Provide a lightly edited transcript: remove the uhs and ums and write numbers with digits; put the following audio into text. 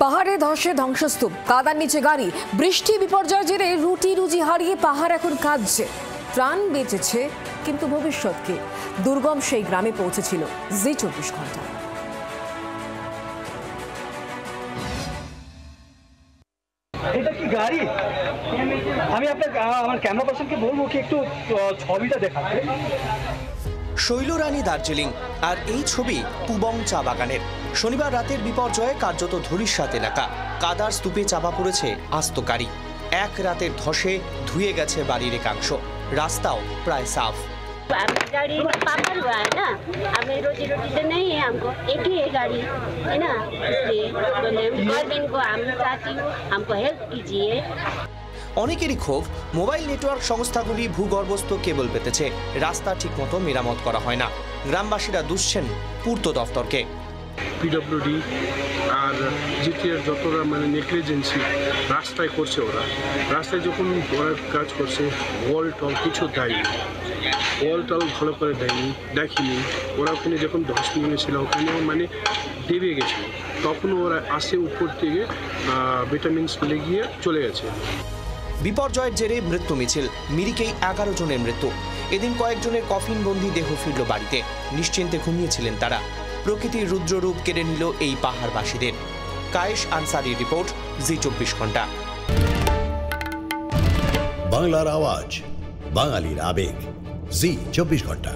পাহাড়ে ধসে ধ্বংসস্তূপ, কাদার নিচে গাড়ি, বৃষ্টি বিপর্যয়ের জেরে রুটি রুজি হারিয়ে পাহাড় এখন কাঁদছে। প্রাণ বেঁচেছে, কিন্তু ভবিষ্যৎ কি? দুর্গম সেই গ্রামে পৌঁছেছিল জি 24 ঘন্টা। এটা কি গাড়ি? আমি আমার ক্যামেরা পার্সনকে বলবো কি একটু ছবিটা দেখাতে। শৈলরানী দার্জিলিং আর এই ছবি পুবং চা বাগানের। শনিবার রাতের বিপর্যয়ে কার্যত ধূলিসাৎ এলাকা, কাদার স্তূপে চাপা পড়েছে আস্ত গাড়ি। এক রাতের ধসে ধুয়ে গেছে বাড়ির একাংশ, রাস্তাও প্রায় সাফ। गाड़ी पापा हुआ है ना, हमें रोजी रोटी तो नहीं है, हमको एक ही है गाड़ी है ना, इसलिए बोले गवर्नमेंट को हम चाहती हूँ हमको हेल्प कीजिए। অনেকেরই ক্ষোভ, মোবাইল নেটওয়ার্ক সংস্থাগুলি ভূগর্ভস্থ কেবল পেতেছে, রাস্তা ঠিকমতো মেরামত করা হয় না। গ্রামবাসীরা দুষছেন পূর্ত দফতরকে। পিডব্লিউডি আর জিটিআর যতটা নেগলিজেন্সি রাস্তায় করছে, ওরা রাস্তায় যখন ওরা কাজ করছে ওয়াল টল কিছু দেয়নি, ওয়াল টল ভালো করে দেখেনি। ওরা ওখানে যখন ধস নেমেছিল ওখানেও দেবে গেছিল, তখন ওরা আসে উপর থেকে ভিটামিনস ফেলে গিয়ে চলে গেছে। বিপর্যয়ের জেরে মৃত্যু মিছিল, মিরিকেই 11 জনের মৃত্যু। এদিন কয়েকজনের কফিনবন্দি দেহ ফিরল বাড়িতে, নিশ্চিন্তে ঘুমিয়েছিলেন তারা। প্রকৃতির রুদ্ররূপ কেড়ে নিল এই পাহাড়বাসীদের। কায়েশ আনসারির রিপোর্ট, জি 24 ঘন্টা। বাংলার আওয়াজ, বাঙালির আবেগ, জি 24 ঘন্টা।